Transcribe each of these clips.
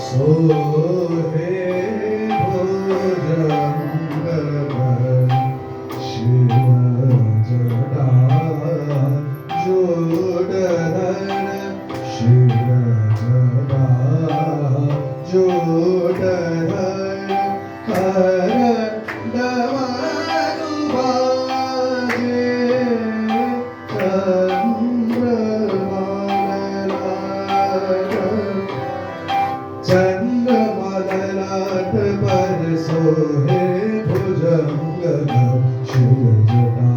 सोहे भुजंगधर शिव जटा जोड़धर शिव जटा जोड़धर कर डमरू बाजे चंद्रमललाट पर सोहे भुजंगधर शिव जटा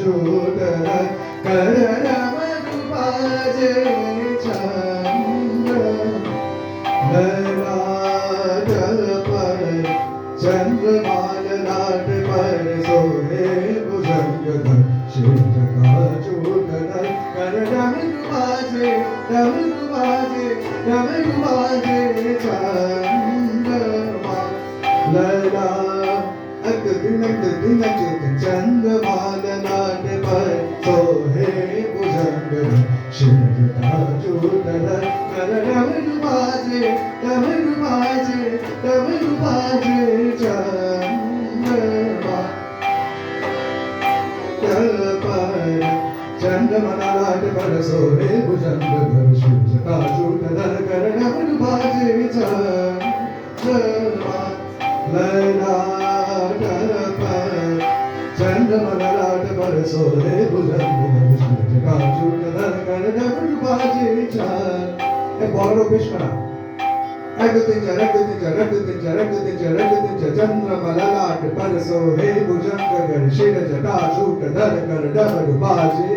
जोड़धर कर डमरू बाजे चंद्रमललाट पर सोहे भुजंगधर शिव जटा जोड़धर कर डमरू बाजे चंद्रमललाट पर सोहे भुजंगधर शिव जटा जोड़धर कर डमरू बाजे डमरू बाजे डमरू बाजे चंद्रमललाट पर सोहे भुजंगधर शिव जटा जोड़धर कर डमरू बाजे डमरू बाजे डमरू बाजे चंद्रमललाट पर सोहे भुजंगधर शिव जटा जोड़धर कर डमरू बाजे चंद्रमललाट पर सोहे भुजंगधर शिव जटा जोड़धर कर डमरू बाजे बड़ বেশ করা এক দু তিন চার এক দু তিন চার এক দু তিন চার এক দু তিন চার এক দু তিন চার चंद्रमललाट पर सोहे भुजंगधर शिव जटा जोड़धर कर डमरू बाजे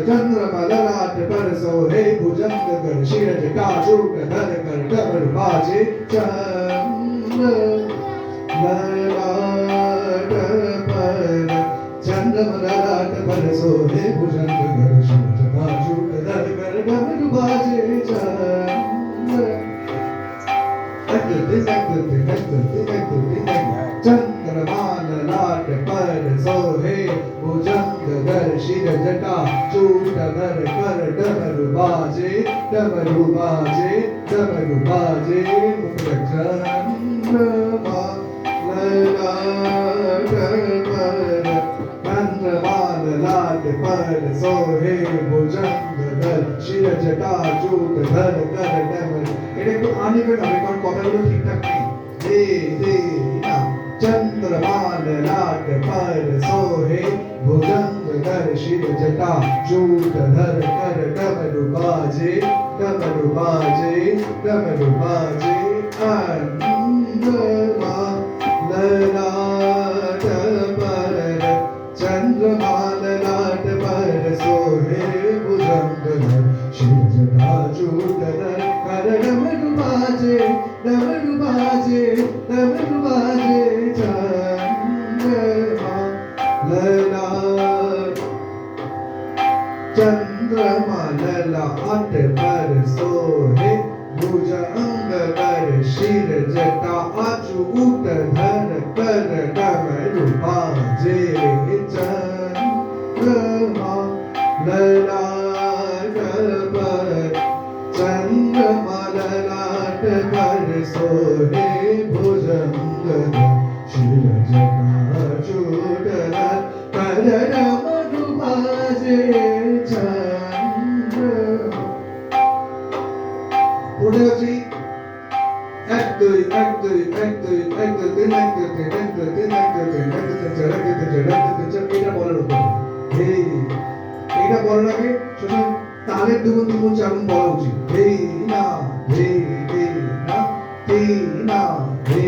चंद्रमललाट पर सोहे भुजंगधर शिव जटा जोड़धर कर डमरू बाजे चंद्रमललाट पर सोहे भुजंगधर शिव जटा जोड़धर कर डमरू बाजे चंद्रमललाट पर सोहे भुजंगधर शिव जटा जोड़धर कर डमरू बाजे डमरू बाजे डमरू बाजे चंद्रमललाट पर सोहे भुजंगधर शिव जटा जोड़धर कर डमरू এটা একটু আনইভেন হবে কারণ কথাগুলো ঠিকঠাক নেই দে দে না चंद्रमललाट पर सोहे भुजंगधर शिव जटा जोड़धर कर डमरू बाजे डमरू बाजे डमरू बाजे चंद्रमललाट पर सोहे भुजंगधर शिव जटा जोड़धर कर डमरू बाजे डमरू बाजे डमरू बाजे चंद्रमललाट पर सोहे भुजंगधर शिव जटा जोड़धर कर डमरू बाजे चंद्रमललाट पर चंद्रमललाट पर सोहे भुजंगधर शिव जटा जोड़धर कर डमरू बाजे পড়ে আছি এক দুই এক দুই এক দুই এক দুই তিন এক দুই তিন এক দুই তিন এক দুই তিন এক দুই তিন চার এক দুই তিন চার এক দুই তিন চার এটা বলার উপর এইটা বলার আগে শুনুন তালের দুগুণ দুগুণ চাগুণ বলা উচিত হে না হে হে না হে না হে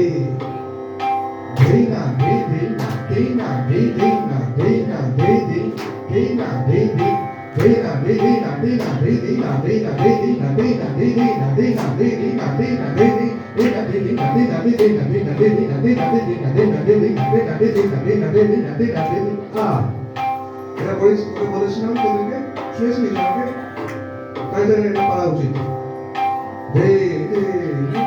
হে না হে হে না হে না হে হে না হে না হে হে হে না হে হে Dina dina dina dina dina dina dina dina dina dina dina dina dina dina এটা বলেছিলাম তোদেরকে, শুনেছিলিস আমাকে? তাই জন্য এটা পারা উচিত। ধে ধে